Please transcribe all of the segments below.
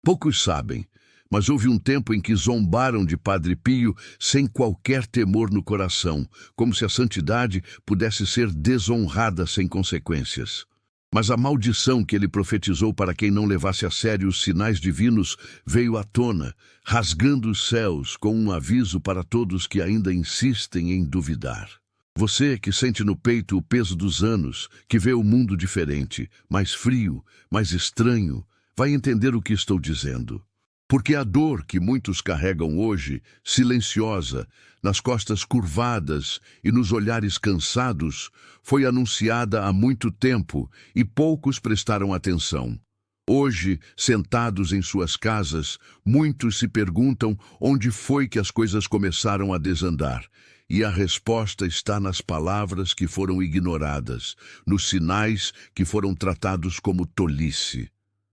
Poucos sabem, mas houve um tempo em que zombaram de Padre Pio sem qualquer temor no coração, como se a santidade pudesse ser desonrada sem consequências. Mas a maldição que ele profetizou para quem não levasse a sério os sinais divinos veio à tona, rasgando os céus com um aviso para todos que ainda insistem em duvidar. Você que sente no peito o peso dos anos, que vê o mundo diferente, mais frio, mais estranho, vai entender o que estou dizendo. Porque a dor que muitos carregam hoje, silenciosa, nas costas curvadas e nos olhares cansados, foi anunciada há muito tempo e poucos prestaram atenção. Hoje, sentados em suas casas, muitos se perguntam onde foi que as coisas começaram a desandar. E a resposta está nas palavras que foram ignoradas, nos sinais que foram tratados como tolice.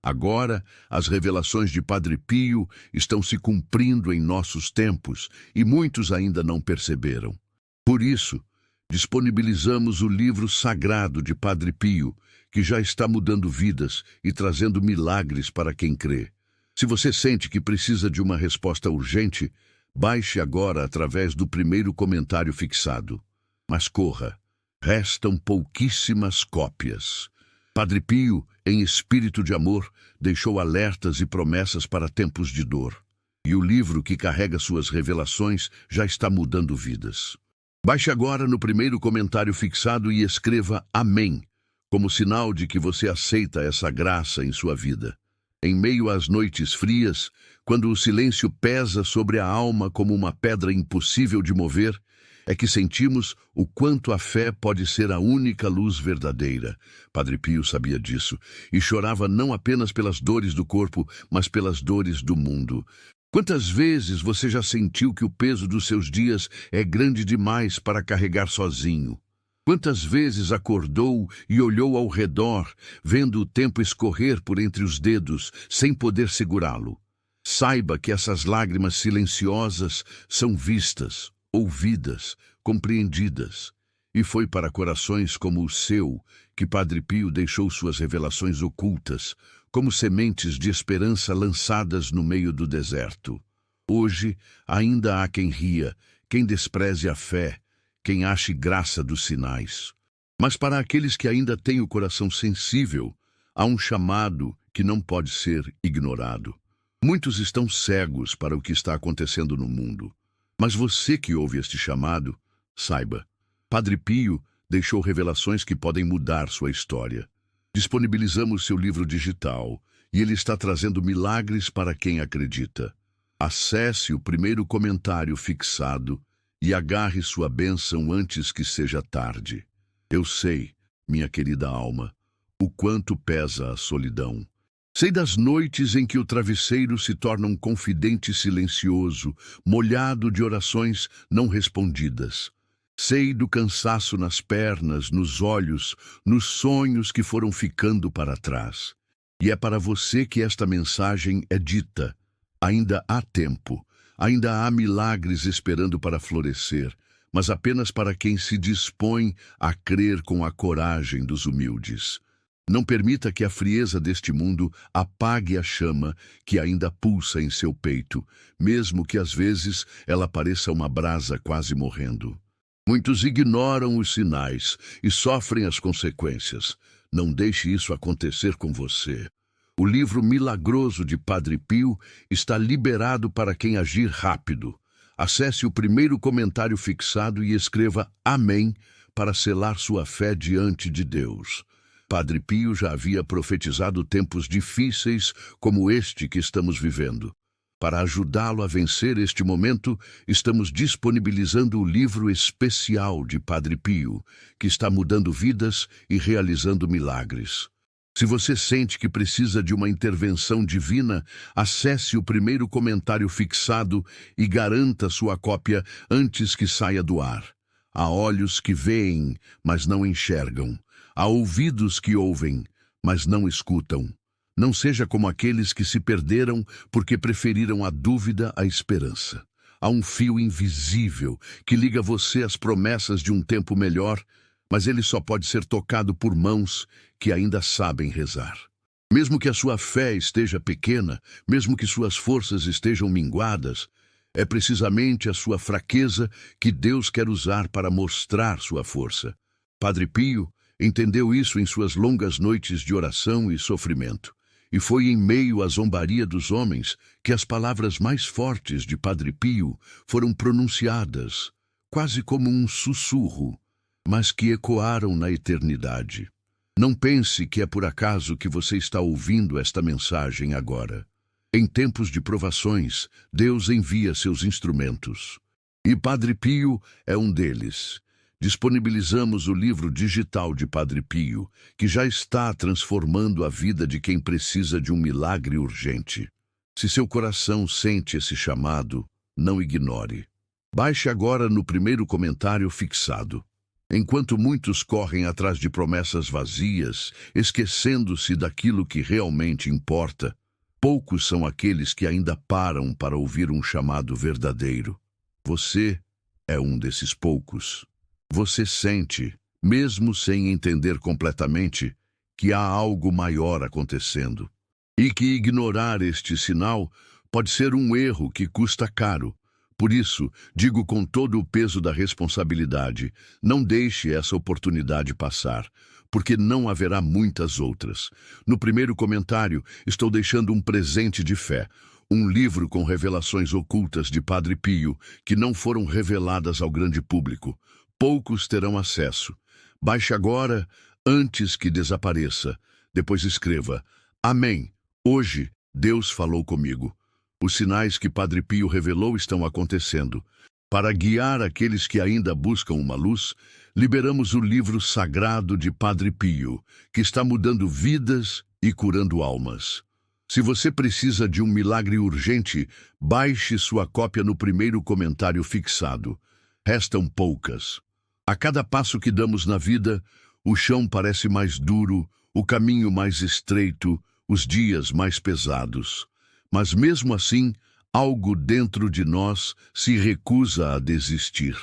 Agora, as revelações de Padre Pio estão se cumprindo em nossos tempos e muitos ainda não perceberam. Por isso, disponibilizamos o livro sagrado de Padre Pio, que já está mudando vidas e trazendo milagres para quem crê. Se você sente que precisa de uma resposta urgente, baixe agora através do primeiro comentário fixado. Mas corra, restam pouquíssimas cópias. Padre Pio, em espírito de amor, deixou alertas e promessas para tempos de dor. E o livro que carrega suas revelações já está mudando vidas. Baixe agora no primeiro comentário fixado e escreva Amém, como sinal de que você aceita essa graça em sua vida. Em meio às noites frias, quando o silêncio pesa sobre a alma como uma pedra impossível de mover, é que sentimos o quanto a fé pode ser a única luz verdadeira. Padre Pio sabia disso e chorava não apenas pelas dores do corpo, mas pelas dores do mundo. Quantas vezes você já sentiu que o peso dos seus dias é grande demais para carregar sozinho? Quantas vezes acordou e olhou ao redor, vendo o tempo escorrer por entre os dedos, sem poder segurá-lo? Saiba que essas lágrimas silenciosas são vistas, ouvidas, compreendidas. E foi para corações como o seu que Padre Pio deixou suas revelações ocultas, como sementes de esperança lançadas no meio do deserto. Hoje ainda há quem ria, quem despreze a fé, quem ache graça dos sinais. Mas para aqueles que ainda têm o coração sensível, há um chamado que não pode ser ignorado. Muitos estão cegos para o que está acontecendo no mundo. Mas você que ouve este chamado, saiba, Padre Pio deixou revelações que podem mudar sua história. Disponibilizamos seu livro digital e ele está trazendo milagres para quem acredita. Acesse o primeiro comentário fixado e agarre sua bênção antes que seja tarde. Eu sei, minha querida alma, o quanto pesa a solidão. Sei das noites em que o travesseiro se torna um confidente silencioso, molhado de orações não respondidas. Sei do cansaço nas pernas, nos olhos, nos sonhos que foram ficando para trás. E é para você que esta mensagem é dita. Ainda há tempo, ainda há milagres esperando para florescer, mas apenas para quem se dispõe a crer com a coragem dos humildes. Não permita que a frieza deste mundo apague a chama que ainda pulsa em seu peito, mesmo que às vezes ela pareça uma brasa quase morrendo. Muitos ignoram os sinais e sofrem as consequências. Não deixe isso acontecer com você. O livro milagroso de Padre Pio está liberado para quem agir rápido. Acesse o primeiro comentário fixado e escreva Amém para selar sua fé diante de Deus. Padre Pio já havia profetizado tempos difíceis como este que estamos vivendo. Para ajudá-lo a vencer este momento, estamos disponibilizando o livro especial de Padre Pio, que está mudando vidas e realizando milagres. Se você sente que precisa de uma intervenção divina, acesse o primeiro comentário fixado e garanta sua cópia antes que saia do ar. Há olhos que veem, mas não enxergam. Há ouvidos que ouvem, mas não escutam. Não seja como aqueles que se perderam porque preferiram a dúvida à esperança. Há um fio invisível que liga você às promessas de um tempo melhor, mas ele só pode ser tocado por mãos que ainda sabem rezar. Mesmo que a sua fé esteja pequena, mesmo que suas forças estejam minguadas, é precisamente a sua fraqueza que Deus quer usar para mostrar sua força. Padre Pio entendeu isso em suas longas noites de oração e sofrimento. E foi em meio à zombaria dos homens que as palavras mais fortes de Padre Pio foram pronunciadas, quase como um sussurro, mas que ecoaram na eternidade. Não pense que é por acaso que você está ouvindo esta mensagem agora. Em tempos de provações, Deus envia seus instrumentos. E Padre Pio é um deles. Disponibilizamos o livro digital de Padre Pio, que já está transformando a vida de quem precisa de um milagre urgente. Se seu coração sente esse chamado, não ignore. Baixe agora no primeiro comentário fixado. Enquanto muitos correm atrás de promessas vazias, esquecendo-se daquilo que realmente importa, poucos são aqueles que ainda param para ouvir um chamado verdadeiro. Você é um desses poucos. Você sente, mesmo sem entender completamente, que há algo maior acontecendo. E que ignorar este sinal pode ser um erro que custa caro. Por isso, digo com todo o peso da responsabilidade, não deixe essa oportunidade passar, porque não haverá muitas outras. No primeiro comentário, estou deixando um presente de fé, um livro com revelações ocultas de Padre Pio que não foram reveladas ao grande público. Poucos terão acesso. Baixe agora, antes que desapareça. Depois escreva: Amém. Hoje, Deus falou comigo. Os sinais que Padre Pio revelou estão acontecendo. Para guiar aqueles que ainda buscam uma luz, liberamos o livro sagrado de Padre Pio, que está mudando vidas e curando almas. Se você precisa de um milagre urgente, baixe sua cópia no primeiro comentário fixado. Restam poucas. A cada passo que damos na vida, o chão parece mais duro, o caminho mais estreito, os dias mais pesados. Mas mesmo assim, algo dentro de nós se recusa a desistir.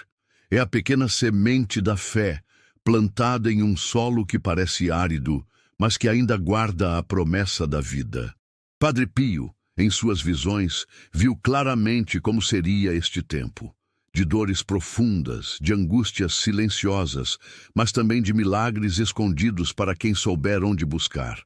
É a pequena semente da fé, plantada em um solo que parece árido, mas que ainda guarda a promessa da vida. Padre Pio, em suas visões, viu claramente como seria este tempo. De dores profundas, de angústias silenciosas, mas também de milagres escondidos para quem souber onde buscar.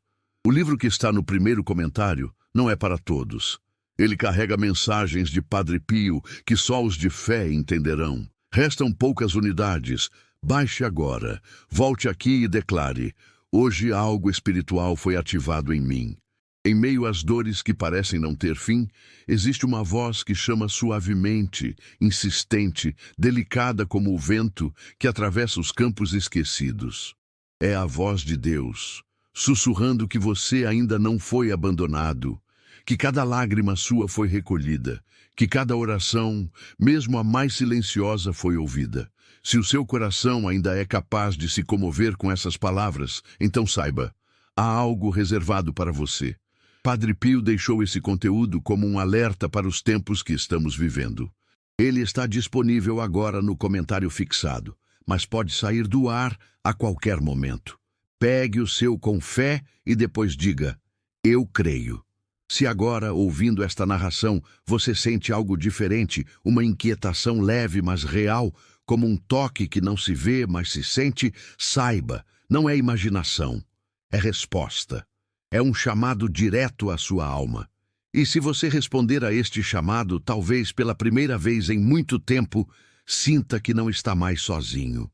O livro que está no primeiro comentário não é para todos. Ele carrega mensagens de Padre Pio que só os de fé entenderão. Restam poucas unidades. Baixe agora, volte aqui e declare: hoje algo espiritual foi ativado em mim. Em meio às dores que parecem não ter fim, existe uma voz que chama suavemente, insistente, delicada como o vento que atravessa os campos esquecidos. É a voz de Deus, sussurrando que você ainda não foi abandonado, que cada lágrima sua foi recolhida, que cada oração, mesmo a mais silenciosa, foi ouvida. Se o seu coração ainda é capaz de se comover com essas palavras, então saiba, há algo reservado para você. Padre Pio deixou esse conteúdo como um alerta para os tempos que estamos vivendo. Ele está disponível agora no comentário fixado, mas pode sair do ar a qualquer momento. Pegue o seu com fé e depois diga: eu creio. Se agora, ouvindo esta narração, você sente algo diferente, uma inquietação leve mas real, como um toque que não se vê, mas se sente, saiba, não é imaginação, é resposta. É um chamado direto à sua alma. E se você responder a este chamado, talvez pela primeira vez em muito tempo, sinta que não está mais sozinho.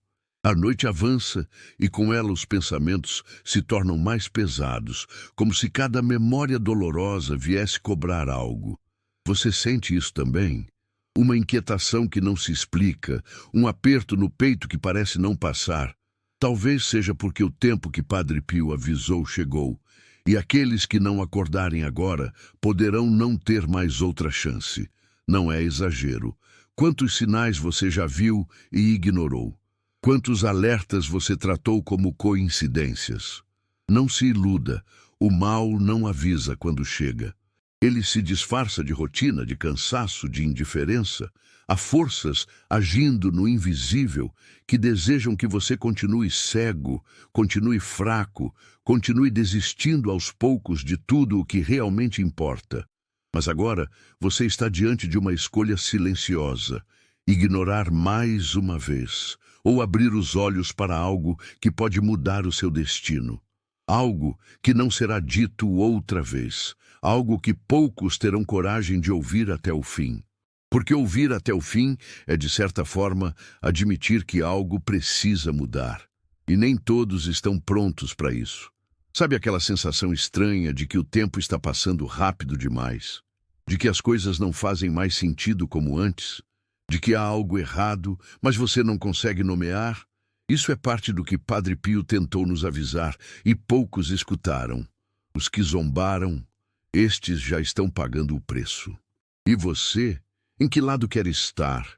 A noite avança e com ela os pensamentos se tornam mais pesados, como se cada memória dolorosa viesse cobrar algo. Você sente isso também? Uma inquietação que não se explica, um aperto no peito que parece não passar. Talvez seja porque o tempo que Padre Pio avisou chegou, e aqueles que não acordarem agora poderão não ter mais outra chance. Não é exagero. Quantos sinais você já viu e ignorou? Quantos alertas você tratou como coincidências? Não se iluda, o mal não avisa quando chega. Ele se disfarça de rotina, de cansaço, de indiferença. Há forças agindo no invisível que desejam que você continue cego, continue fraco, continue desistindo aos poucos de tudo o que realmente importa. Mas agora você está diante de uma escolha silenciosa: ignorar mais uma vez, ou abrir os olhos para algo que pode mudar o seu destino. Algo que não será dito outra vez, algo que poucos terão coragem de ouvir até o fim. Porque ouvir até o fim é, de certa forma, admitir que algo precisa mudar. E nem todos estão prontos para isso. Sabe aquela sensação estranha de que o tempo está passando rápido demais? De que as coisas não fazem mais sentido como antes? De que há algo errado, mas você não consegue nomear? Isso é parte do que Padre Pio tentou nos avisar e poucos escutaram. Os que zombaram, estes já estão pagando o preço. E você? Em que lado quer estar?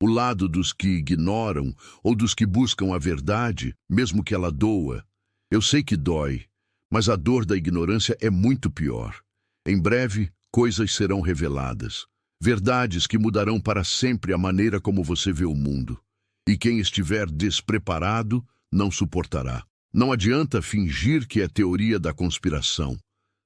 O lado dos que ignoram ou dos que buscam a verdade, mesmo que ela doa? Eu sei que dói, mas a dor da ignorância é muito pior. Em breve, coisas serão reveladas. Verdades que mudarão para sempre a maneira como você vê o mundo. E quem estiver despreparado não suportará. Não adianta fingir que é teoria da conspiração.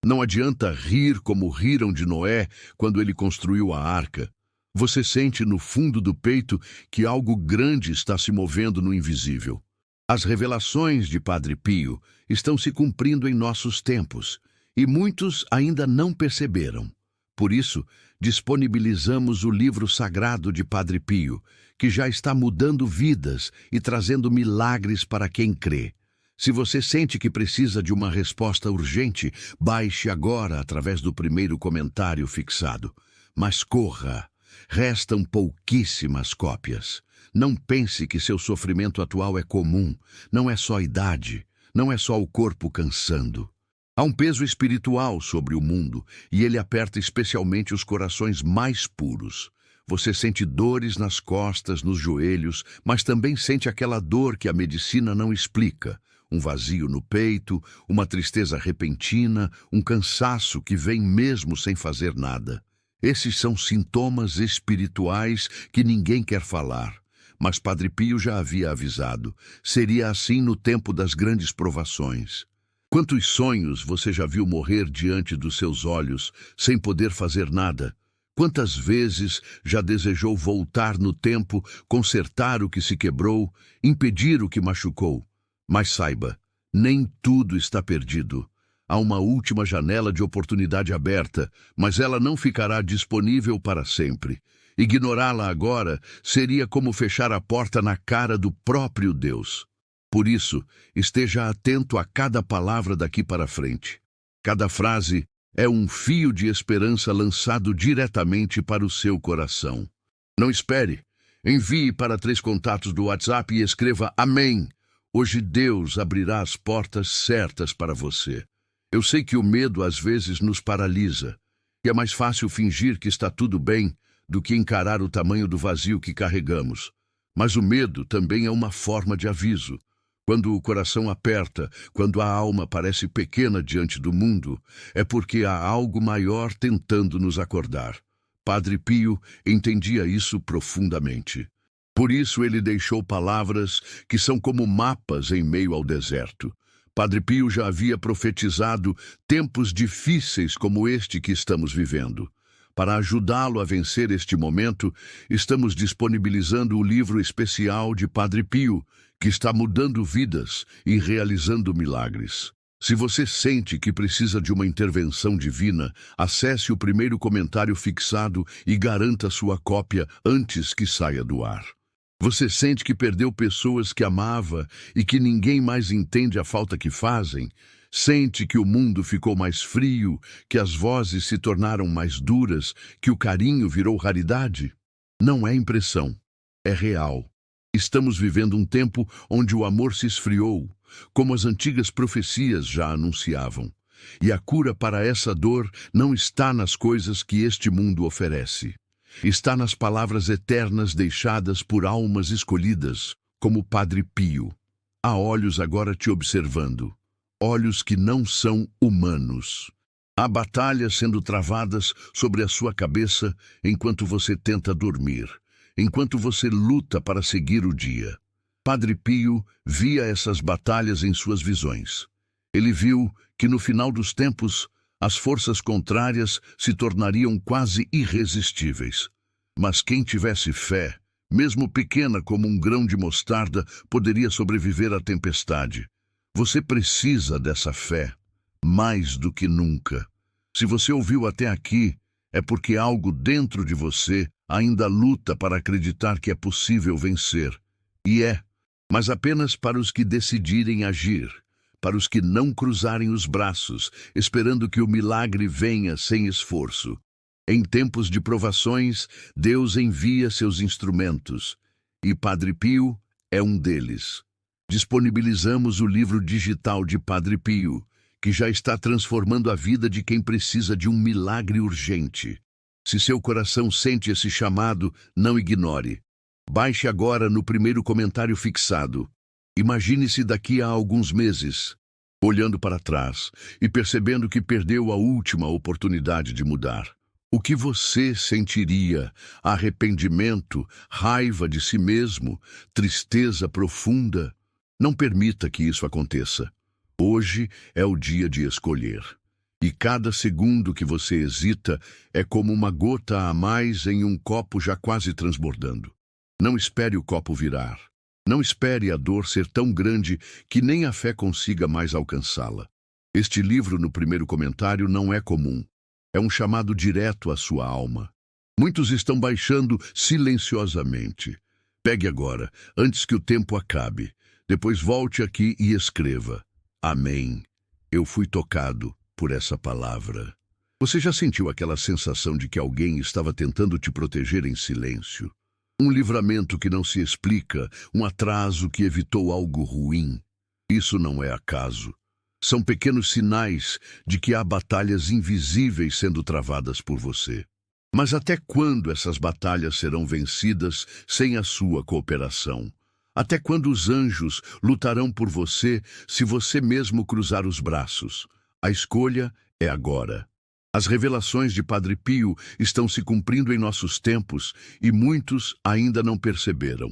Não adianta rir como riram de Noé quando ele construiu a arca. Você sente no fundo do peito que algo grande está se movendo no invisível. As revelações de Padre Pio estão se cumprindo em nossos tempos, e muitos ainda não perceberam. Por isso, disponibilizamos o livro sagrado de Padre Pio, que já está mudando vidas e trazendo milagres para quem crê. Se você sente que precisa de uma resposta urgente, baixe agora através do primeiro comentário fixado. Mas corra! Restam pouquíssimas cópias. Não pense que seu sofrimento atual é comum. Não é só idade, não é só o corpo cansando. Há um peso espiritual sobre o mundo e ele aperta especialmente os corações mais puros. Você sente dores nas costas, nos joelhos, mas também sente aquela dor que a medicina não explica. Um vazio no peito, uma tristeza repentina, um cansaço que vem mesmo sem fazer nada. Esses são sintomas espirituais que ninguém quer falar. Mas Padre Pio já havia avisado. Seria assim no tempo das grandes provações. Quantos sonhos você já viu morrer diante dos seus olhos, sem poder fazer nada? Quantas vezes já desejou voltar no tempo, consertar o que se quebrou, impedir o que machucou? Mas saiba, nem tudo está perdido. Há uma última janela de oportunidade aberta, mas ela não ficará disponível para sempre. Ignorá-la agora seria como fechar a porta na cara do próprio Deus. Por isso, esteja atento a cada palavra daqui para frente. Cada frase é um fio de esperança lançado diretamente para o seu coração. Não espere. Envie para 3 contatos do WhatsApp e escreva Amém. Hoje Deus abrirá as portas certas para você. Eu sei que o medo às vezes nos paralisa, e é mais fácil fingir que está tudo bem do que encarar o tamanho do vazio que carregamos. Mas o medo também é uma forma de aviso. Quando o coração aperta, quando a alma parece pequena diante do mundo, é porque há algo maior tentando nos acordar. Padre Pio entendia isso profundamente. Por isso ele deixou palavras que são como mapas em meio ao deserto. Padre Pio já havia profetizado tempos difíceis como este que estamos vivendo. Para ajudá-lo a vencer este momento, estamos disponibilizando o livro especial de Padre Pio, que está mudando vidas e realizando milagres. Se você sente que precisa de uma intervenção divina, acesse o primeiro comentário fixado e garanta sua cópia antes que saia do ar. Você sente que perdeu pessoas que amava e que ninguém mais entende a falta que fazem? Sente que o mundo ficou mais frio, que as vozes se tornaram mais duras, que o carinho virou raridade? Não é impressão, é real. Estamos vivendo um tempo onde o amor se esfriou, como as antigas profecias já anunciavam. E a cura para essa dor não está nas coisas que este mundo oferece. Está nas palavras eternas deixadas por almas escolhidas, como Padre Pio. Há olhos agora te observando, olhos que não são humanos. Há batalhas sendo travadas sobre a sua cabeça enquanto você tenta dormir, enquanto você luta para seguir o dia. Padre Pio via essas batalhas em suas visões. Ele viu que no final dos tempos as forças contrárias se tornariam quase irresistíveis. Mas quem tivesse fé, mesmo pequena como um grão de mostarda, poderia sobreviver à tempestade. Você precisa dessa fé, mais do que nunca. Se você ouviu até aqui, é porque algo dentro de você ainda luta para acreditar que é possível vencer. E é, mas apenas para os que decidirem agir, para os que não cruzarem os braços, esperando que o milagre venha sem esforço. Em tempos de provações, Deus envia seus instrumentos, e Padre Pio é um deles. Disponibilizamos o livro digital de Padre Pio, que já está transformando a vida de quem precisa de um milagre urgente. Se seu coração sente esse chamado, não ignore. Baixe agora no primeiro comentário fixado. Imagine-se daqui a alguns meses, olhando para trás e percebendo que perdeu a última oportunidade de mudar. O que você sentiria? Arrependimento, raiva de si mesmo, tristeza profunda? Não permita que isso aconteça. Hoje é o dia de escolher. E cada segundo que você hesita é como uma gota a mais em um copo já quase transbordando. Não espere o copo virar. Não espere a dor ser tão grande que nem a fé consiga mais alcançá-la. Este livro no primeiro comentário não é comum. É um chamado direto à sua alma. Muitos estão baixando silenciosamente. Pegue agora, antes que o tempo acabe. Depois volte aqui e escreva. Amém. Eu fui tocado por essa palavra. Você já sentiu aquela sensação de que alguém estava tentando te proteger em silêncio? Um livramento que não se explica, um atraso que evitou algo ruim. Isso não é acaso. São pequenos sinais de que há batalhas invisíveis sendo travadas por você. Mas até quando essas batalhas serão vencidas sem a sua cooperação? Até quando os anjos lutarão por você se você mesmo cruzar os braços? A escolha é agora. As revelações de Padre Pio estão se cumprindo em nossos tempos e muitos ainda não perceberam.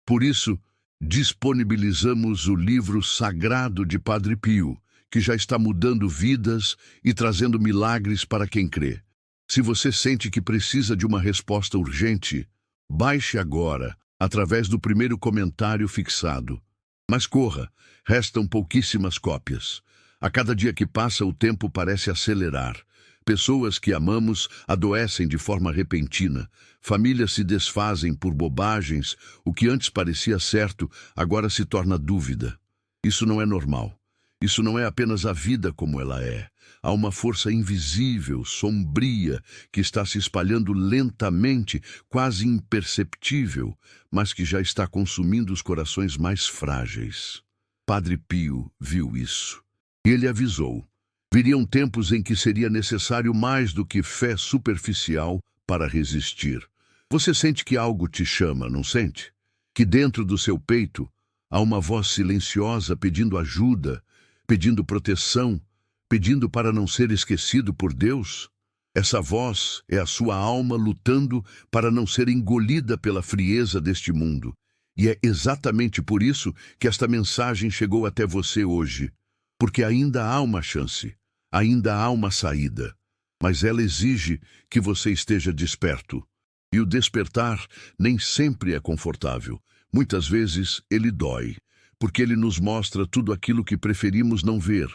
Por isso, disponibilizamos o livro sagrado de Padre Pio, que já está mudando vidas e trazendo milagres para quem crê. Se você sente que precisa de uma resposta urgente, baixe agora, através do primeiro comentário fixado. Mas corra, restam pouquíssimas cópias. A cada dia que passa, o tempo parece acelerar. Pessoas que amamos adoecem de forma repentina. Famílias se desfazem por bobagens. O que antes parecia certo, agora se torna dúvida. Isso não é normal. Isso não é apenas a vida como ela é. Há uma força invisível, sombria, que está se espalhando lentamente, quase imperceptível, mas que já está consumindo os corações mais frágeis. Padre Pio viu isso. Ele avisou. Viriam tempos em que seria necessário mais do que fé superficial para resistir. Você sente que algo te chama, não sente? Que dentro do seu peito há uma voz silenciosa pedindo ajuda, pedindo proteção, pedindo para não ser esquecido por Deus? Essa voz é a sua alma lutando para não ser engolida pela frieza deste mundo. E é exatamente por isso que esta mensagem chegou até você hoje. Porque ainda há uma chance, ainda há uma saída. Mas ela exige que você esteja desperto. E o despertar nem sempre é confortável. Muitas vezes ele dói, porque ele nos mostra tudo aquilo que preferimos não ver.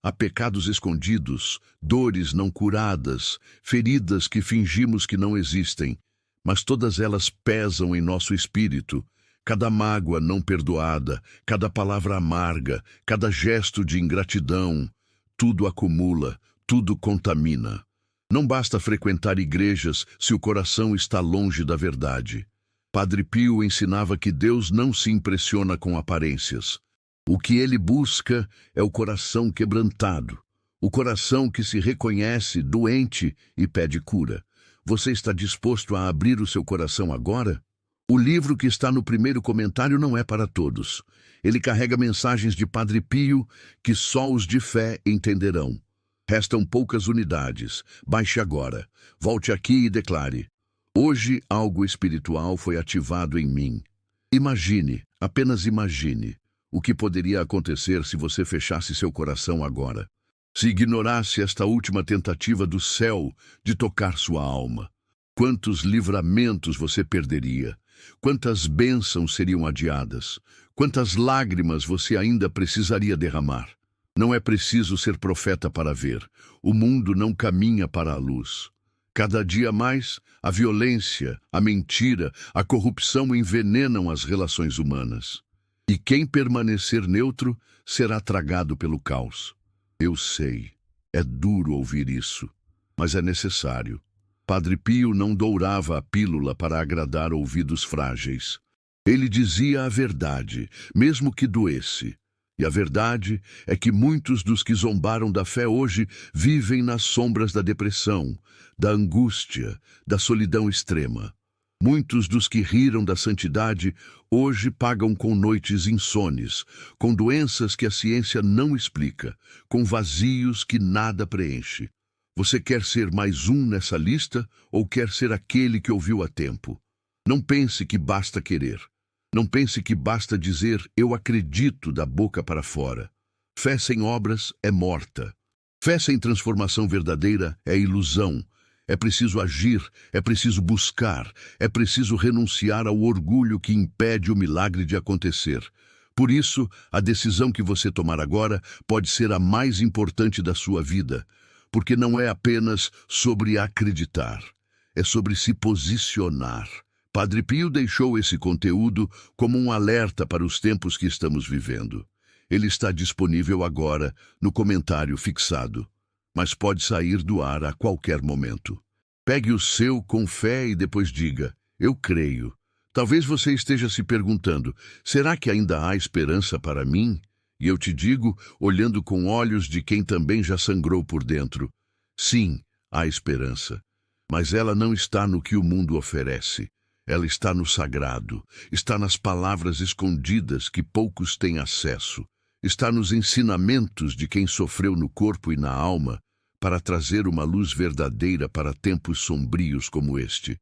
Há pecados escondidos, dores não curadas, feridas que fingimos que não existem, mas todas elas pesam em nosso espírito. Cada mágoa não perdoada, cada palavra amarga, cada gesto de ingratidão, tudo acumula, tudo contamina. Não basta frequentar igrejas se o coração está longe da verdade. Padre Pio ensinava que Deus não se impressiona com aparências. O que ele busca é o coração quebrantado, o coração que se reconhece doente e pede cura. Você está disposto a abrir o seu coração agora? O livro que está no primeiro comentário não é para todos. Ele carrega mensagens de Padre Pio que só os de fé entenderão. Restam poucas unidades. Baixe agora. Volte aqui e declare: hoje algo espiritual foi ativado em mim. Imagine, apenas imagine, o que poderia acontecer se você fechasse seu coração agora. Se ignorasse esta última tentativa do céu de tocar sua alma. Quantos livramentos você perderia? Quantas bênçãos seriam adiadas? Quantas lágrimas você ainda precisaria derramar? Não é preciso ser profeta para ver. O mundo não caminha para a luz. Cada dia mais, a violência, a mentira, a corrupção envenenam as relações humanas. E quem permanecer neutro será tragado pelo caos. Eu sei, é duro ouvir isso, mas é necessário. Padre Pio não dourava a pílula para agradar ouvidos frágeis. Ele dizia a verdade, mesmo que doesse. E a verdade é que muitos dos que zombaram da fé hoje vivem nas sombras da depressão, da angústia, da solidão extrema. Muitos dos que riram da santidade hoje pagam com noites insones, com doenças que a ciência não explica, com vazios que nada preenche. Você quer ser mais um nessa lista ou quer ser aquele que ouviu a tempo? Não pense que basta querer. Não pense que basta dizer "eu acredito" da boca para fora. Fé sem obras é morta. Fé sem transformação verdadeira é ilusão. É preciso agir, é preciso buscar, é preciso renunciar ao orgulho que impede o milagre de acontecer. Por isso, a decisão que você tomar agora pode ser a mais importante da sua vida, porque não é apenas sobre acreditar, é sobre se posicionar. Padre Pio deixou esse conteúdo como um alerta para os tempos que estamos vivendo. Ele está disponível agora no comentário fixado, mas pode sair do ar a qualquer momento. Pegue o seu com fé e depois diga: eu creio. Talvez você esteja se perguntando: será que ainda há esperança para mim? E eu te digo, olhando com olhos de quem também já sangrou por dentro: sim, há esperança. Mas ela não está no que o mundo oferece. Ela está no sagrado, está nas palavras escondidas que poucos têm acesso, está nos ensinamentos de quem sofreu no corpo e na alma para trazer uma luz verdadeira para tempos sombrios como este.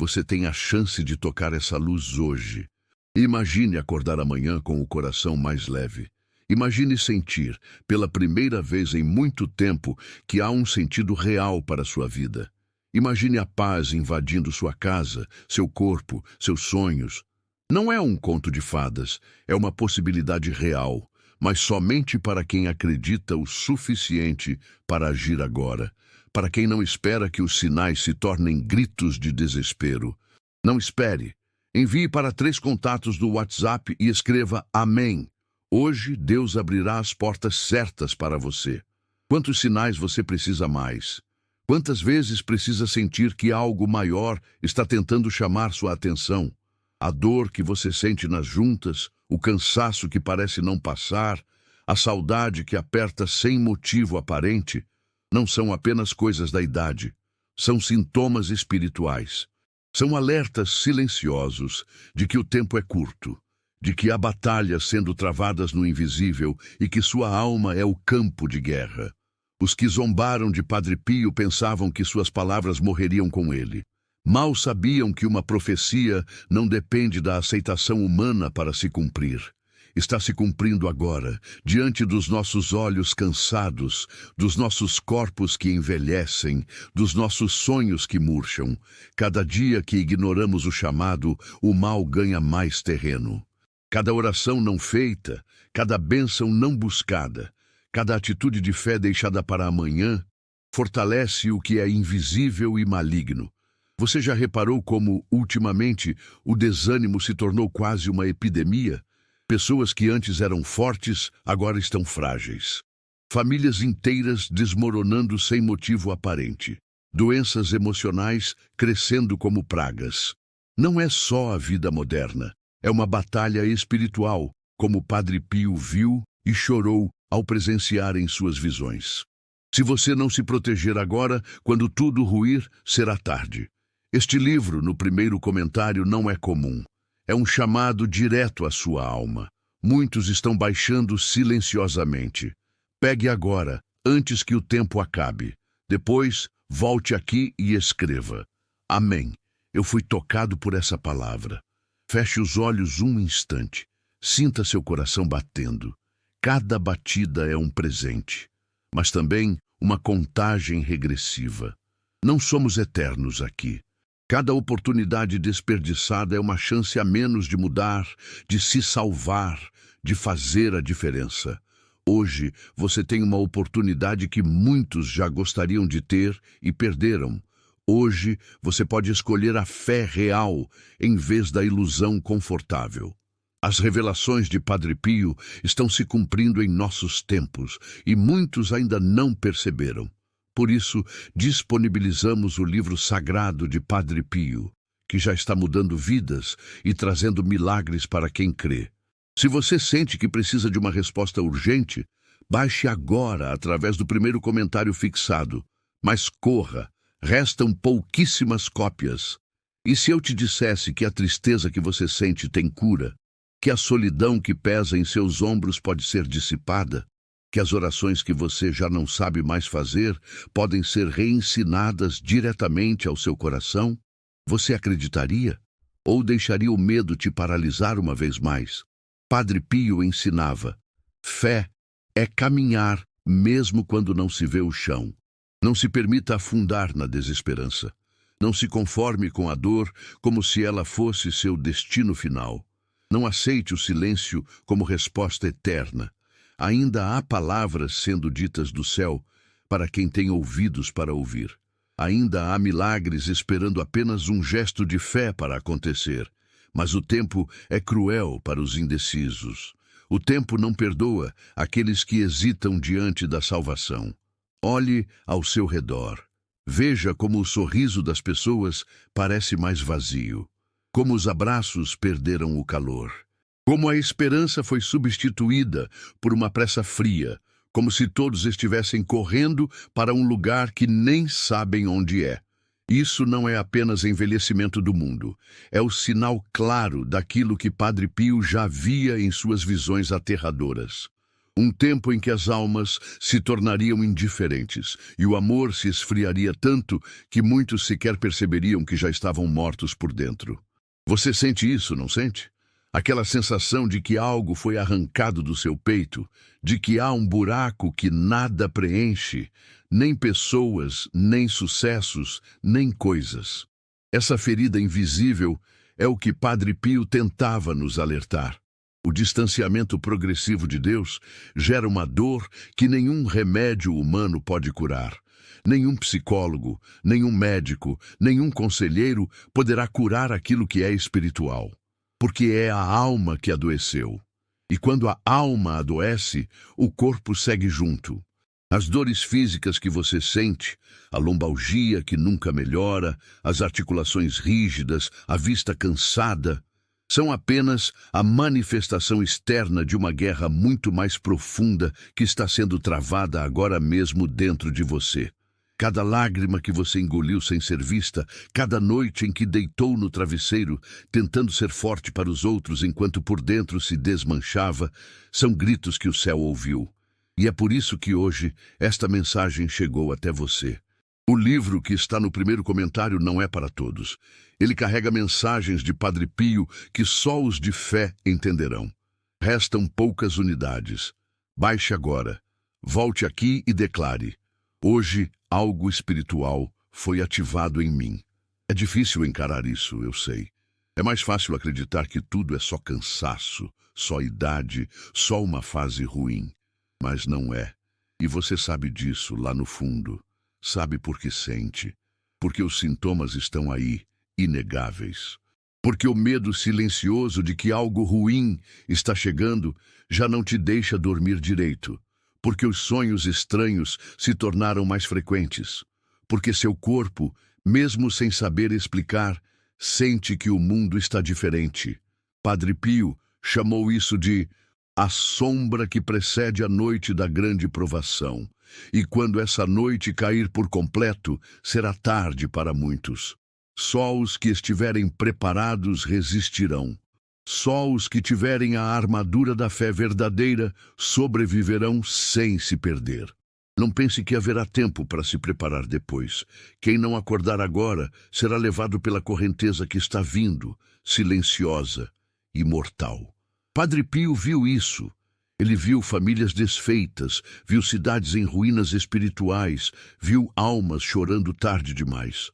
Você tem a chance de tocar essa luz hoje. Imagine acordar amanhã com o coração mais leve. Imagine sentir, pela primeira vez em muito tempo, que há um sentido real para a sua vida. Imagine a paz invadindo sua casa, seu corpo, seus sonhos. Não é um conto de fadas, é uma possibilidade real, mas somente para quem acredita o suficiente para agir agora, para quem não espera que os sinais se tornem gritos de desespero. Não espere. Envie para 3 contatos do WhatsApp e escreva Amém. Hoje Deus abrirá as portas certas para você. Quantos sinais você precisa mais? Quantas vezes precisa sentir que algo maior está tentando chamar sua atenção? A dor que você sente nas juntas, o cansaço que parece não passar, a saudade que aperta sem motivo aparente, não são apenas coisas da idade, são sintomas espirituais. São alertas silenciosos de que o tempo é curto, de que há batalhas sendo travadas no invisível e que sua alma é o campo de guerra. Os que zombaram de Padre Pio pensavam que suas palavras morreriam com ele. Mal sabiam que uma profecia não depende da aceitação humana para se cumprir. Está se cumprindo agora, diante dos nossos olhos cansados, dos nossos corpos que envelhecem, dos nossos sonhos que murcham. Cada dia que ignoramos o chamado, o mal ganha mais terreno. Cada oração não feita, cada bênção não buscada, cada atitude de fé deixada para amanhã, fortalece o que é invisível e maligno. Você já reparou como, ultimamente, o desânimo se tornou quase uma epidemia? Pessoas que antes eram fortes, agora estão frágeis. Famílias inteiras desmoronando sem motivo aparente. Doenças emocionais crescendo como pragas. Não é só a vida moderna. É uma batalha espiritual, como Padre Pio viu e chorou ao presenciar em suas visões. Se você não se proteger agora, quando tudo ruir, será tarde. Este livro, no primeiro comentário, não é comum. É um chamado direto à sua alma. Muitos estão baixando silenciosamente. Pegue agora, antes que o tempo acabe. Depois, volte aqui e escreva. Amém. Eu fui tocado por essa palavra. Feche os olhos um instante. Sinta seu coração batendo. Cada batida é um presente, mas também uma contagem regressiva. Não somos eternos aqui. Cada oportunidade desperdiçada é uma chance a menos de mudar, de se salvar, de fazer a diferença. Hoje, você tem uma oportunidade que muitos já gostariam de ter e perderam. Hoje, você pode escolher a fé real em vez da ilusão confortável. As revelações de Padre Pio estão se cumprindo em nossos tempos e muitos ainda não perceberam. Por isso, disponibilizamos o livro sagrado de Padre Pio, que já está mudando vidas e trazendo milagres para quem crê. Se você sente que precisa de uma resposta urgente, baixe agora através do primeiro comentário fixado. Mas corra, restam pouquíssimas cópias. E se eu te dissesse que a tristeza que você sente tem cura, que a solidão que pesa em seus ombros pode ser dissipada, que as orações que você já não sabe mais fazer podem ser reensinadas diretamente ao seu coração, você acreditaria? Ou deixaria o medo te paralisar uma vez mais? Padre Pio ensinava: fé é caminhar mesmo quando não se vê o chão. Não se permita afundar na desesperança. Não se conforme com a dor como se ela fosse seu destino final. Não aceite o silêncio como resposta eterna. Ainda há palavras sendo ditas do céu para quem tem ouvidos para ouvir. Ainda há milagres esperando apenas um gesto de fé para acontecer. Mas o tempo é cruel para os indecisos. O tempo não perdoa aqueles que hesitam diante da salvação. Olhe ao seu redor. Veja como o sorriso das pessoas parece mais vazio. Como os abraços perderam o calor. Como a esperança foi substituída por uma pressa fria, como se todos estivessem correndo para um lugar que nem sabem onde é. Isso não é apenas envelhecimento do mundo, é o sinal claro daquilo que Padre Pio já via em suas visões aterradoras. Um tempo em que as almas se tornariam indiferentes e o amor se esfriaria tanto que muitos sequer perceberiam que já estavam mortos por dentro. Você sente isso, não sente? Aquela sensação de que algo foi arrancado do seu peito, de que há um buraco que nada preenche, nem pessoas, nem sucessos, nem coisas. Essa ferida invisível é o que Padre Pio tentava nos alertar. O distanciamento progressivo de Deus gera uma dor que nenhum remédio humano pode curar. Nenhum psicólogo, nenhum médico, nenhum conselheiro poderá curar aquilo que é espiritual. Porque é a alma que adoeceu. E quando a alma adoece, o corpo segue junto. As dores físicas que você sente, a lombalgia que nunca melhora, as articulações rígidas, a vista cansada, são apenas a manifestação externa de uma guerra muito mais profunda que está sendo travada agora mesmo dentro de você. Cada lágrima que você engoliu sem ser vista, cada noite em que deitou no travesseiro, tentando ser forte para os outros enquanto por dentro se desmanchava, são gritos que o céu ouviu. E é por isso que hoje esta mensagem chegou até você. O livro que está no primeiro comentário não é para todos. Ele carrega mensagens de Padre Pio que só os de fé entenderão. Restam poucas unidades. Baixe agora. Volte aqui e declare: hoje, algo espiritual foi ativado em mim. É difícil encarar isso, eu sei. É mais fácil acreditar que tudo é só cansaço, só idade, só uma fase ruim. Mas não é. E você sabe disso lá no fundo. Sabe por que sente. Porque os sintomas estão aí, inegáveis. Porque o medo silencioso de que algo ruim está chegando já não te deixa dormir direito. Porque os sonhos estranhos se tornaram mais frequentes. Porque seu corpo, mesmo sem saber explicar, sente que o mundo está diferente. Padre Pio chamou isso de a sombra que precede a noite da grande provação. E quando essa noite cair por completo, será tarde para muitos. Só os que estiverem preparados resistirão. Só os que tiverem a armadura da fé verdadeira sobreviverão sem se perder. Não pense que haverá tempo para se preparar depois. Quem não acordar agora será levado pela correnteza que está vindo, silenciosa e mortal. Padre Pio viu isso. Ele viu famílias desfeitas, viu cidades em ruínas espirituais, viu almas chorando tarde demais.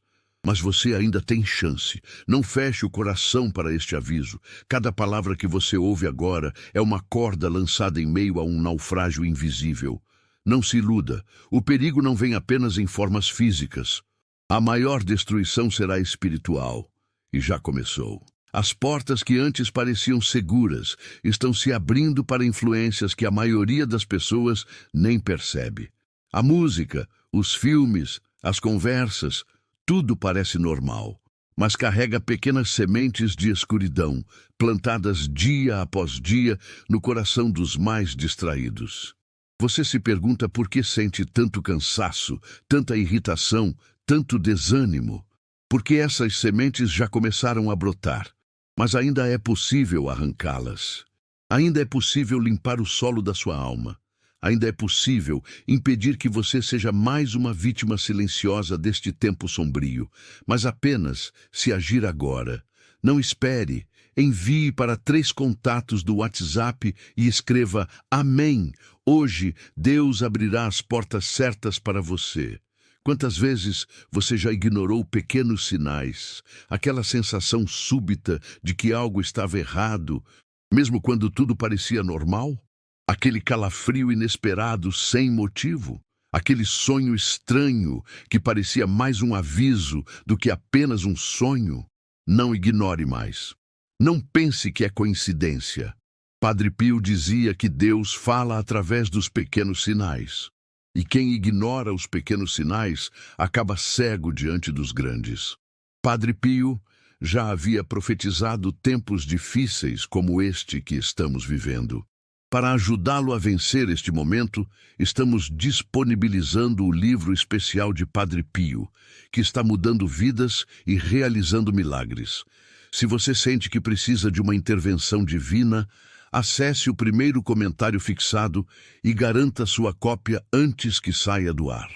Mas você ainda tem chance. Não feche o coração para este aviso. Cada palavra que você ouve agora é uma corda lançada em meio a um naufrágio invisível. Não se iluda. O perigo não vem apenas em formas físicas. A maior destruição será espiritual. E já começou. As portas que antes pareciam seguras estão se abrindo para influências que a maioria das pessoas nem percebe. A música, os filmes, as conversas, tudo parece normal, mas carrega pequenas sementes de escuridão, plantadas dia após dia no coração dos mais distraídos. Você se pergunta por que sente tanto cansaço, tanta irritação, tanto desânimo? Porque essas sementes já começaram a brotar, mas ainda é possível arrancá-las. Ainda é possível limpar o solo da sua alma. Ainda é possível impedir que você seja mais uma vítima silenciosa deste tempo sombrio, mas apenas se agir agora. Não espere. Envie para 3 contatos do WhatsApp e escreva Amém. Hoje Deus abrirá as portas certas para você. Quantas vezes você já ignorou pequenos sinais, aquela sensação súbita de que algo estava errado, mesmo quando tudo parecia normal? Aquele calafrio inesperado sem motivo? Aquele sonho estranho que parecia mais um aviso do que apenas um sonho? Não ignore mais. Não pense que é coincidência. Padre Pio dizia que Deus fala através dos pequenos sinais. E quem ignora os pequenos sinais acaba cego diante dos grandes. Padre Pio já havia profetizado tempos difíceis como este que estamos vivendo. Para ajudá-lo a vencer este momento, estamos disponibilizando o livro especial de Padre Pio, que está mudando vidas e realizando milagres. Se você sente que precisa de uma intervenção divina, acesse o primeiro comentário fixado e garanta sua cópia antes que saia do ar.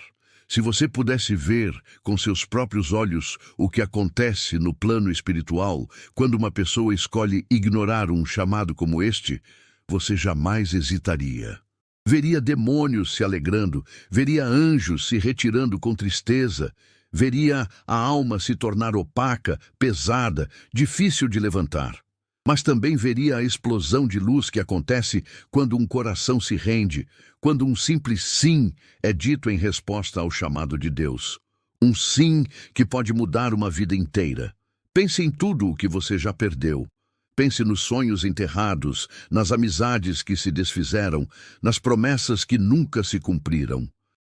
Se você pudesse ver com seus próprios olhos o que acontece no plano espiritual quando uma pessoa escolhe ignorar um chamado como este, você jamais hesitaria. Veria demônios se alegrando, veria anjos se retirando com tristeza, veria a alma se tornar opaca, pesada, difícil de levantar. Mas também veria a explosão de luz que acontece quando um coração se rende, quando um simples sim é dito em resposta ao chamado de Deus. Um sim que pode mudar uma vida inteira. Pense em tudo o que você já perdeu. Pense nos sonhos enterrados, nas amizades que se desfizeram, nas promessas que nunca se cumpriram.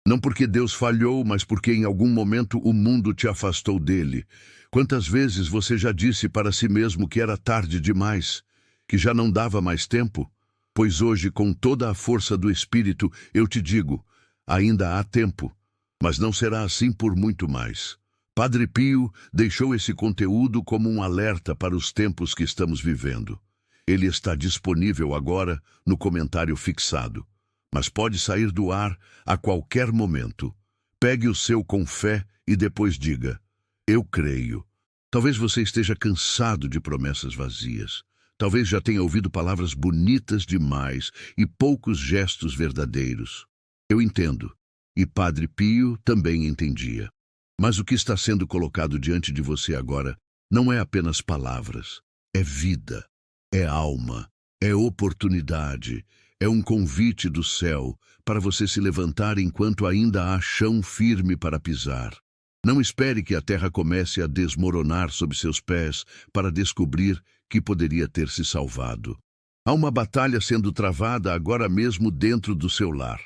Não porque Deus falhou, mas porque em algum momento o mundo te afastou dele. Quantas vezes você já disse para si mesmo que era tarde demais, que já não dava mais tempo? Pois hoje, com toda a força do Espírito, eu te digo, ainda há tempo, mas não será assim por muito mais. Padre Pio deixou esse conteúdo como um alerta para os tempos que estamos vivendo. Ele está disponível agora no comentário fixado, mas pode sair do ar a qualquer momento. Pegue o seu com fé e depois diga, eu creio. Talvez você esteja cansado de promessas vazias. Talvez já tenha ouvido palavras bonitas demais e poucos gestos verdadeiros. Eu entendo, e Padre Pio também entendia. Mas o que está sendo colocado diante de você agora não é apenas palavras, é vida, é alma, é oportunidade, é um convite do céu para você se levantar enquanto ainda há chão firme para pisar. Não espere que a terra comece a desmoronar sob seus pés para descobrir que poderia ter se salvado. Há uma batalha sendo travada agora mesmo dentro do seu lar.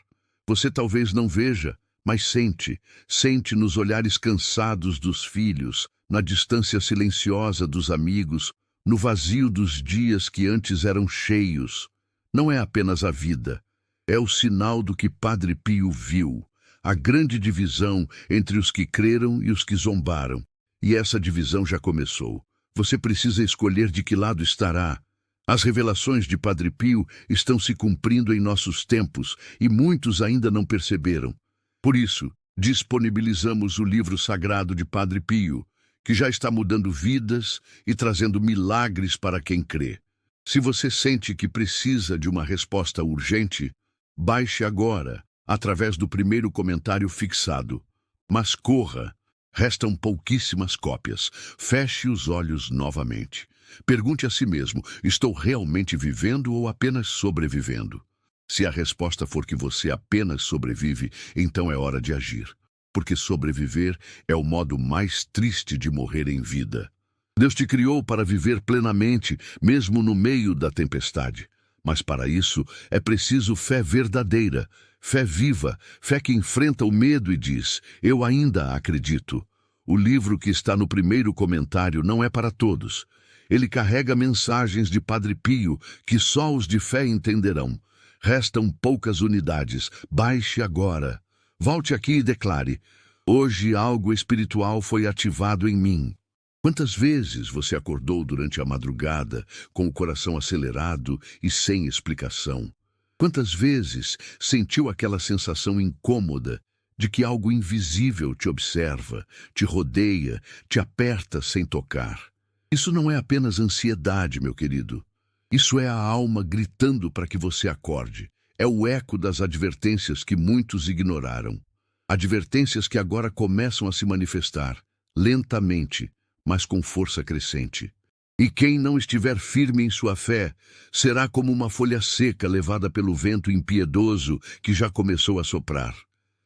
Você talvez não veja, mas sente nos olhares cansados dos filhos, na distância silenciosa dos amigos, no vazio dos dias que antes eram cheios. Não é apenas a vida, é o sinal do que Padre Pio viu, a grande divisão entre os que creram e os que zombaram. E essa divisão já começou. Você precisa escolher de que lado estará. As revelações de Padre Pio estão se cumprindo em nossos tempos e muitos ainda não perceberam. Por isso, disponibilizamos o livro sagrado de Padre Pio, que já está mudando vidas e trazendo milagres para quem crê. Se você sente que precisa de uma resposta urgente, baixe agora, através do primeiro comentário fixado. Mas corra! Restam pouquíssimas cópias. Feche os olhos novamente. Pergunte a si mesmo: estou realmente vivendo ou apenas sobrevivendo? Se a resposta for que você apenas sobrevive, então é hora de agir. Porque sobreviver é o modo mais triste de morrer em vida. Deus te criou para viver plenamente, mesmo no meio da tempestade. Mas para isso é preciso fé verdadeira, fé viva, fé que enfrenta o medo e diz: eu ainda acredito. O livro que está no primeiro comentário não é para todos. Ele carrega mensagens de Padre Pio que só os de fé entenderão. Restam poucas unidades. Baixe agora. Volte aqui e declare: hoje algo espiritual foi ativado em mim. Quantas vezes você acordou durante a madrugada com o coração acelerado e sem explicação? Quantas vezes sentiu aquela sensação incômoda de que algo invisível te observa, te rodeia, te aperta sem tocar? Isso não é apenas ansiedade, meu querido. Isso é a alma gritando para que você acorde. É o eco das advertências que muitos ignoraram. Advertências que agora começam a se manifestar, lentamente, mas com força crescente. E quem não estiver firme em sua fé será como uma folha seca levada pelo vento impiedoso que já começou a soprar.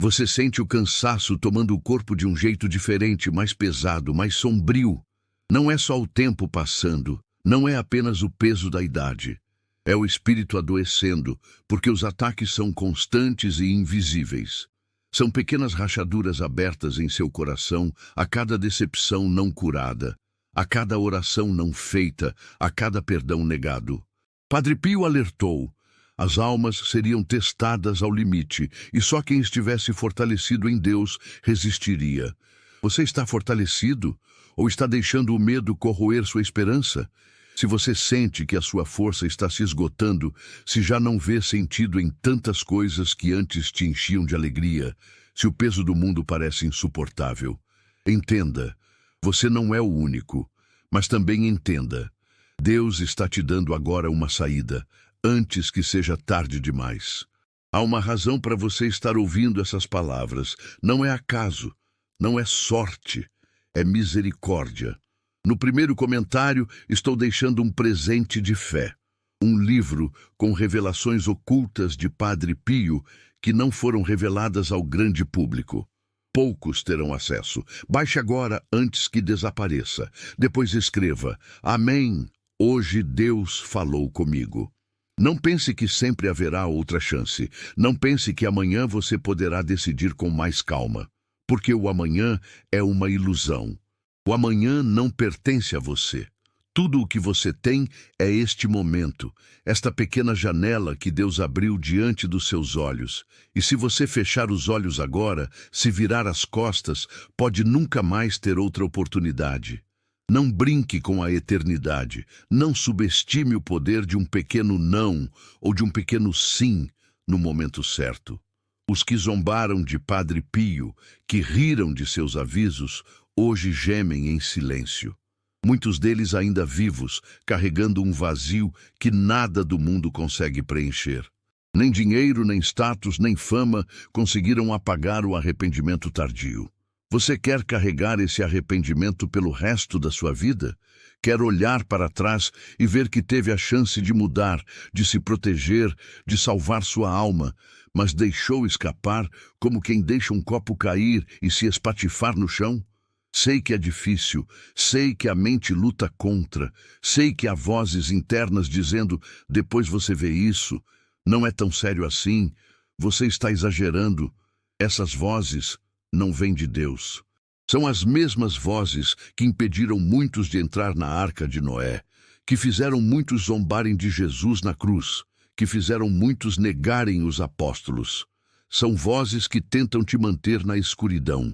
Você sente o cansaço tomando o corpo de um jeito diferente, mais pesado, mais sombrio. Não é só o tempo passando, não é apenas o peso da idade. É o espírito adoecendo, porque os ataques são constantes e invisíveis. São pequenas rachaduras abertas em seu coração a cada decepção não curada, a cada oração não feita, a cada perdão negado. Padre Pio alertou: as almas seriam testadas ao limite e só quem estivesse fortalecido em Deus resistiria. Você está fortalecido ou está deixando o medo corroer sua esperança? Se você sente que a sua força está se esgotando, se já não vê sentido em tantas coisas que antes te enchiam de alegria, se o peso do mundo parece insuportável, entenda, você não é o único, mas também entenda, Deus está te dando agora uma saída, antes que seja tarde demais. Há uma razão para você estar ouvindo essas palavras. Não é acaso, não é sorte, é misericórdia. No primeiro comentário, estou deixando um presente de fé. Um livro com revelações ocultas de Padre Pio que não foram reveladas ao grande público. Poucos terão acesso. Baixe agora antes que desapareça. Depois escreva: Amém, hoje Deus falou comigo. Não pense que sempre haverá outra chance. Não pense que amanhã você poderá decidir com mais calma. Porque o amanhã é uma ilusão. O amanhã não pertence a você. Tudo o que você tem é este momento, esta pequena janela que Deus abriu diante dos seus olhos. E se você fechar os olhos agora, se virar as costas, pode nunca mais ter outra oportunidade. Não brinque com a eternidade. Não subestime o poder de um pequeno não ou de um pequeno sim no momento certo. Os que zombaram de Padre Pio, que riram de seus avisos, hoje gemem em silêncio. Muitos deles ainda vivos, carregando um vazio que nada do mundo consegue preencher. Nem dinheiro, nem status, nem fama conseguiram apagar o arrependimento tardio. Você quer carregar esse arrependimento pelo resto da sua vida? Quer olhar para trás e ver que teve a chance de mudar, de se proteger, de salvar sua alma, mas deixou escapar como quem deixa um copo cair e se espatifar no chão? Sei que é difícil, sei que a mente luta contra, sei que há vozes internas dizendo: depois você vê isso, não é tão sério assim, você está exagerando. Essas vozes não vêm de Deus. São as mesmas vozes que impediram muitos de entrar na arca de Noé, que fizeram muitos zombarem de Jesus na cruz, que fizeram muitos negarem os apóstolos. São vozes que tentam te manter na escuridão.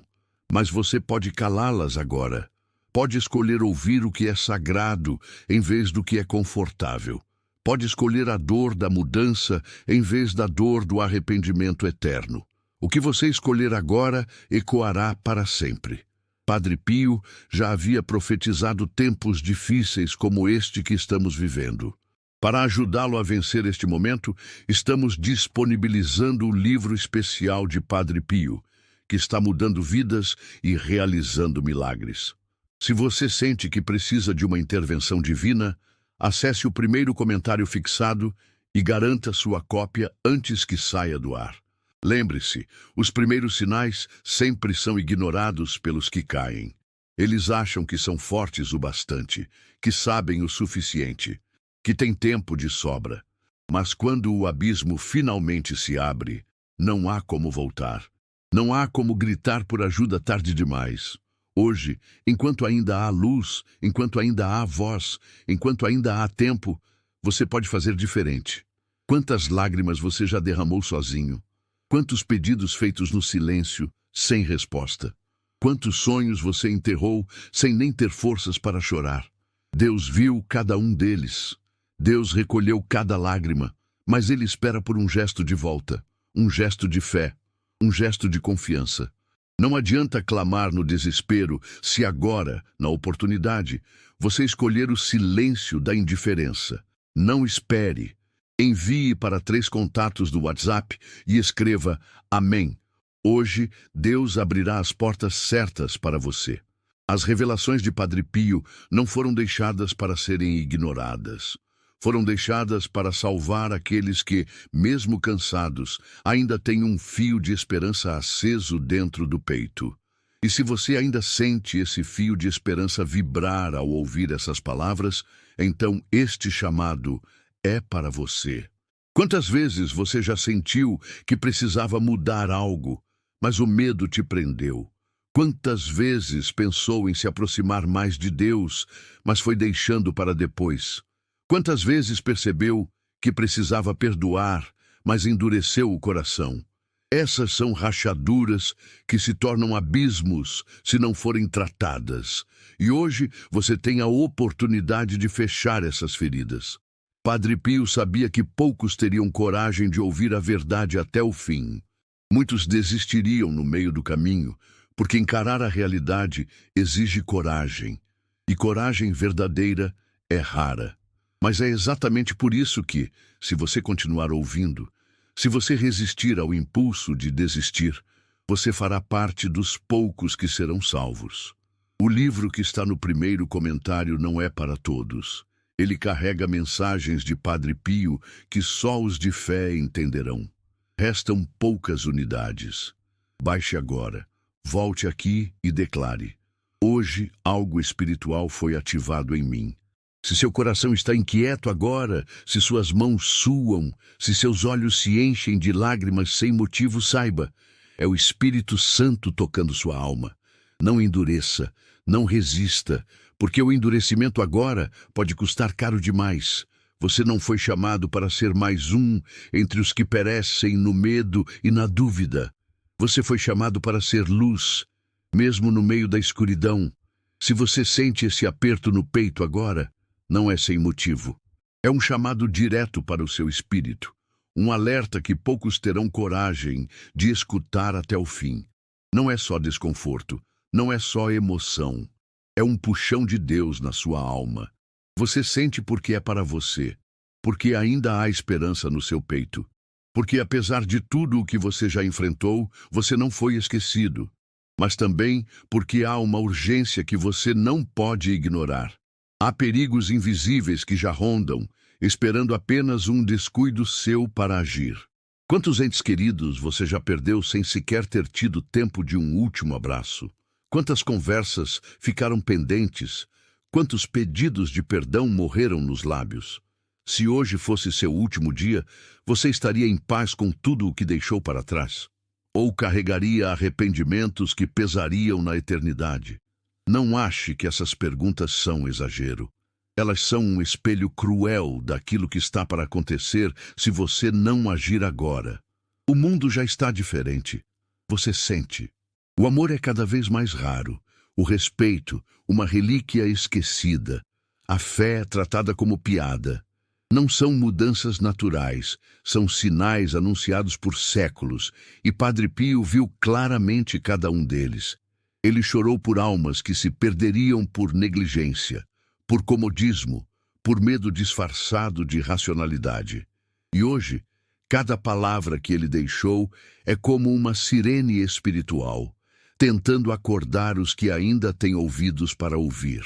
Mas você pode calá-las agora. Pode escolher ouvir o que é sagrado em vez do que é confortável. Pode escolher a dor da mudança em vez da dor do arrependimento eterno. O que você escolher agora ecoará para sempre. Padre Pio já havia profetizado tempos difíceis como este que estamos vivendo. Para ajudá-lo a vencer este momento, estamos disponibilizando o livro especial de Padre Pio, que está mudando vidas e realizando milagres. Se você sente que precisa de uma intervenção divina, acesse o primeiro comentário fixado e garanta sua cópia antes que saia do ar. Lembre-se, os primeiros sinais sempre são ignorados pelos que caem. Eles acham que são fortes o bastante, que sabem o suficiente, que têm tempo de sobra. Mas quando o abismo finalmente se abre, não há como voltar. Não há como gritar por ajuda tarde demais. Hoje, enquanto ainda há luz, enquanto ainda há voz, enquanto ainda há tempo, você pode fazer diferente. Quantas lágrimas você já derramou sozinho? Quantos pedidos feitos no silêncio, sem resposta? Quantos sonhos você enterrou sem nem ter forças para chorar? Deus viu cada um deles. Deus recolheu cada lágrima, mas Ele espera por um gesto de volta, um gesto de fé, um gesto de confiança. Não adianta clamar no desespero se agora, na oportunidade, você escolher o silêncio da indiferença. Não espere. Envie para 3 contatos do WhatsApp e escreva Amém. Hoje, Deus abrirá as portas certas para você. As revelações de Padre Pio não foram deixadas para serem ignoradas. Foram deixadas para salvar aqueles que, mesmo cansados, ainda têm um fio de esperança aceso dentro do peito. E se você ainda sente esse fio de esperança vibrar ao ouvir essas palavras, então este chamado é para você. Quantas vezes você já sentiu que precisava mudar algo, mas o medo te prendeu? Quantas vezes pensou em se aproximar mais de Deus, mas foi deixando para depois? Quantas vezes percebeu que precisava perdoar, mas endureceu o coração? Essas são rachaduras que se tornam abismos se não forem tratadas. E hoje você tem a oportunidade de fechar essas feridas. Padre Pio sabia que poucos teriam coragem de ouvir a verdade até o fim. Muitos desistiriam no meio do caminho, porque encarar a realidade exige coragem. E coragem verdadeira é rara. Mas é exatamente por isso que, se você continuar ouvindo, se você resistir ao impulso de desistir, você fará parte dos poucos que serão salvos. O livro que está no primeiro comentário não é para todos. Ele carrega mensagens de Padre Pio que só os de fé entenderão. Restam poucas unidades. Baixe agora, volte aqui e declare: hoje algo espiritual foi ativado em mim. Se seu coração está inquieto agora, se suas mãos suam, se seus olhos se enchem de lágrimas sem motivo, saiba, é o Espírito Santo tocando sua alma. Não endureça, não resista, porque o endurecimento agora pode custar caro demais. Você não foi chamado para ser mais um entre os que perecem no medo e na dúvida. Você foi chamado para ser luz, mesmo no meio da escuridão. Se você sente esse aperto no peito agora, não é sem motivo. É um chamado direto para o seu espírito, um alerta que poucos terão coragem de escutar até o fim. Não é só desconforto, não é só emoção. É um puxão de Deus na sua alma. Você sente porque é para você, porque ainda há esperança no seu peito, porque apesar de tudo o que você já enfrentou, você não foi esquecido, mas também porque há uma urgência que você não pode ignorar. Há perigos invisíveis que já rondam, esperando apenas um descuido seu para agir. Quantos entes queridos você já perdeu sem sequer ter tido tempo de um último abraço? Quantas conversas ficaram pendentes? Quantos pedidos de perdão morreram nos lábios? Se hoje fosse seu último dia, você estaria em paz com tudo o que deixou para trás? Ou carregaria arrependimentos que pesariam na eternidade? Não ache que essas perguntas são exagero. Elas são um espelho cruel daquilo que está para acontecer se você não agir agora. O mundo já está diferente. Você sente. O amor é cada vez mais raro. O respeito, uma relíquia esquecida. A fé é tratada como piada. Não são mudanças naturais, são sinais anunciados por séculos, e Padre Pio viu claramente cada um deles. Ele chorou por almas que se perderiam por negligência, por comodismo, por medo disfarçado de racionalidade. E hoje, cada palavra que ele deixou é como uma sirene espiritual, tentando acordar os que ainda têm ouvidos para ouvir.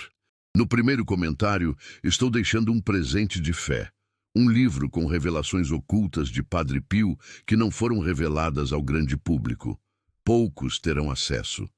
No primeiro comentário, estou deixando um presente de fé. Um livro com revelações ocultas de Padre Pio que não foram reveladas ao grande público. Poucos terão acesso.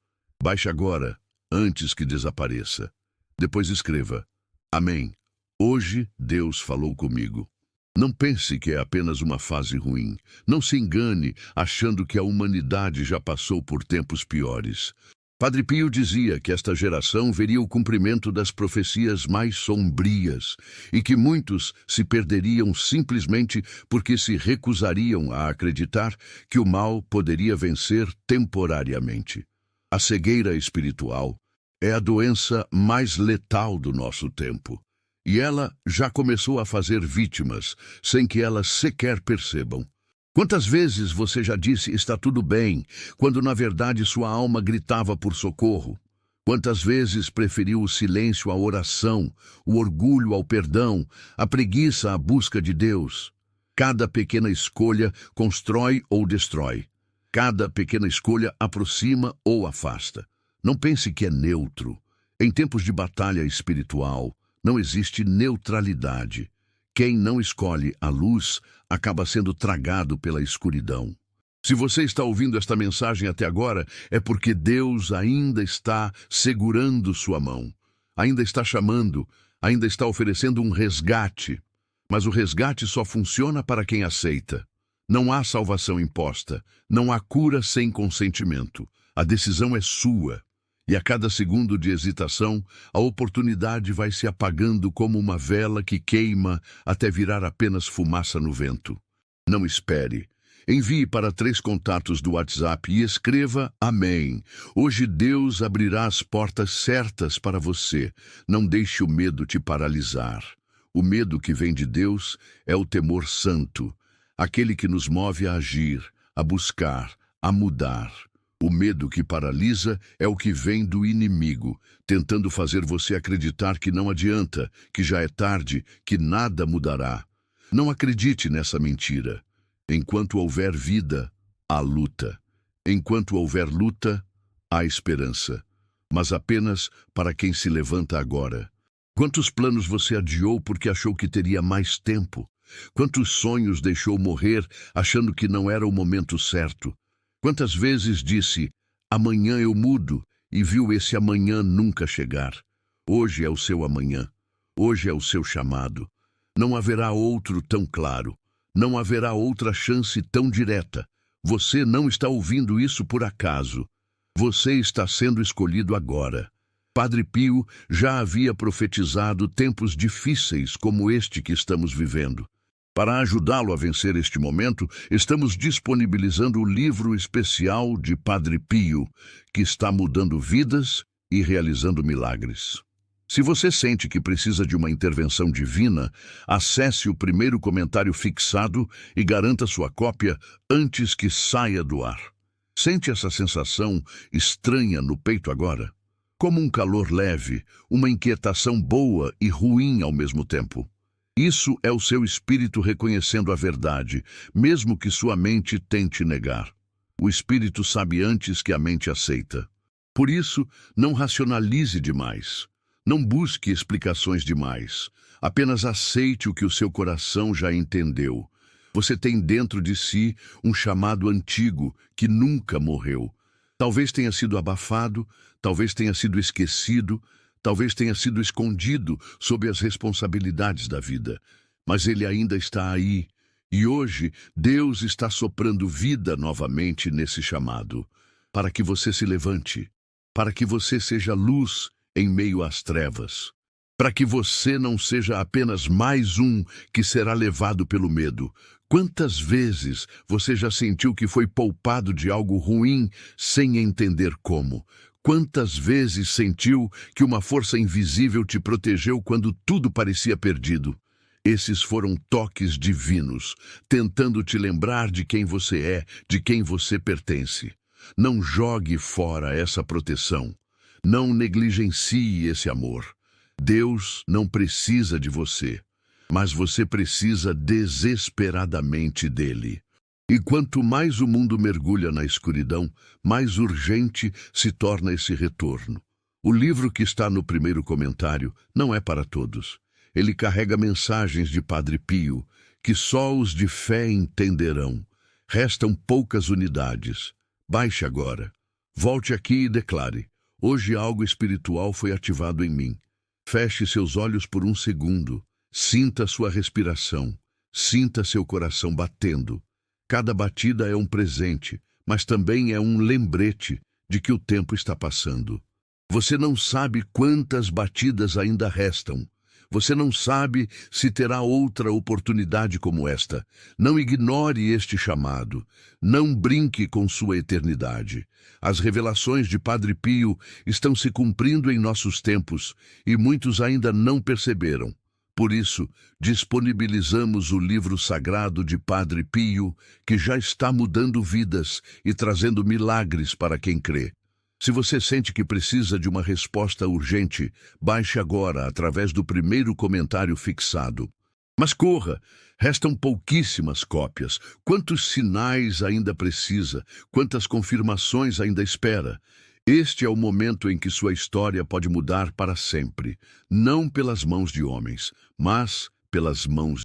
Baixe agora, antes que desapareça. Depois escreva: Amém. Hoje Deus falou comigo. Não pense que é apenas uma fase ruim. Não se engane achando que a humanidade já passou por tempos piores. Padre Pio dizia que esta geração veria o cumprimento das profecias mais sombrias e que muitos se perderiam simplesmente porque se recusariam a acreditar que o mal poderia vencer temporariamente. A cegueira espiritual é a doença mais letal do nosso tempo. E ela já começou a fazer vítimas, sem que elas sequer percebam. Quantas vezes você já disse está tudo bem, quando na verdade sua alma gritava por socorro? Quantas vezes preferiu o silêncio à oração, o orgulho ao perdão, a preguiça à busca de Deus? Cada pequena escolha constrói ou destrói. Cada pequena escolha aproxima ou afasta. Não pense que é neutro. Em tempos de batalha espiritual, não existe neutralidade. Quem não escolhe a luz acaba sendo tragado pela escuridão. Se você está ouvindo esta mensagem até agora, é porque Deus ainda está segurando sua mão, ainda está chamando, ainda está oferecendo um resgate. Mas o resgate só funciona para quem aceita. Não há salvação imposta, não há cura sem consentimento. A decisão é sua. E a cada segundo de hesitação, a oportunidade vai se apagando como uma vela que queima até virar apenas fumaça no vento. Não espere. Envie para 3 contatos do WhatsApp e escreva Amém. Hoje Deus abrirá as portas certas para você. Não deixe o medo te paralisar. O medo que vem de Deus é o temor santo, aquele que nos move a agir, a buscar, a mudar. O medo que paralisa é o que vem do inimigo, tentando fazer você acreditar que não adianta, que já é tarde, que nada mudará. Não acredite nessa mentira. Enquanto houver vida, há luta. Enquanto houver luta, há esperança. Mas apenas para quem se levanta agora. Quantos planos você adiou porque achou que teria mais tempo? Quantos sonhos deixou morrer achando que não era o momento certo? Quantas vezes disse, amanhã eu mudo, e viu esse amanhã nunca chegar? Hoje é o seu amanhã. Hoje é o seu chamado. Não haverá outro tão claro. Não haverá outra chance tão direta. Você não está ouvindo isso por acaso. Você está sendo escolhido agora. Padre Pio já havia profetizado tempos difíceis como este que estamos vivendo. Para ajudá-lo a vencer este momento, estamos disponibilizando o livro especial de Padre Pio, que está mudando vidas e realizando milagres. Se você sente que precisa de uma intervenção divina, acesse o primeiro comentário fixado e garanta sua cópia antes que saia do ar. Sente essa sensação estranha no peito agora? Como um calor leve, uma inquietação boa e ruim ao mesmo tempo. Isso é o seu espírito reconhecendo a verdade, mesmo que sua mente tente negar. O espírito sabe antes que a mente aceita. Por isso, não racionalize demais. Não busque explicações demais. Apenas aceite o que o seu coração já entendeu. Você tem dentro de si um chamado antigo que nunca morreu. Talvez tenha sido abafado, talvez tenha sido esquecido, talvez tenha sido escondido sob as responsabilidades da vida, mas ele ainda está aí, e hoje Deus está soprando vida novamente nesse chamado, para que você se levante, para que você seja luz em meio às trevas, para que você não seja apenas mais um que será levado pelo medo. Quantas vezes você já sentiu que foi poupado de algo ruim sem entender como? Quantas vezes sentiu que uma força invisível te protegeu quando tudo parecia perdido? Esses foram toques divinos, tentando te lembrar de quem você é, de quem você pertence. Não jogue fora essa proteção. Não negligencie esse amor. Deus não precisa de você, mas você precisa desesperadamente dele. E quanto mais o mundo mergulha na escuridão, mais urgente se torna esse retorno. O livro que está no primeiro comentário não é para todos. Ele carrega mensagens de Padre Pio, que só os de fé entenderão. Restam poucas unidades. Baixe agora. Volte aqui e declare: hoje algo espiritual foi ativado em mim. Feche seus olhos por um segundo. Sinta sua respiração. Sinta seu coração batendo. Cada batida é um presente, mas também é um lembrete de que o tempo está passando. Você não sabe quantas batidas ainda restam. Você não sabe se terá outra oportunidade como esta. Não ignore este chamado. Não brinque com sua eternidade. As revelações de Padre Pio estão se cumprindo em nossos tempos e muitos ainda não perceberam. Por isso, disponibilizamos o livro sagrado de Padre Pio, que já está mudando vidas e trazendo milagres para quem crê. Se você sente que precisa de uma resposta urgente, baixe agora através do primeiro comentário fixado. Mas corra! Restam pouquíssimas cópias. Quantos sinais ainda precisa? Quantas confirmações ainda espera? Este é o momento em que sua história pode mudar para sempre, não pelas mãos de homens, mas pelas mãos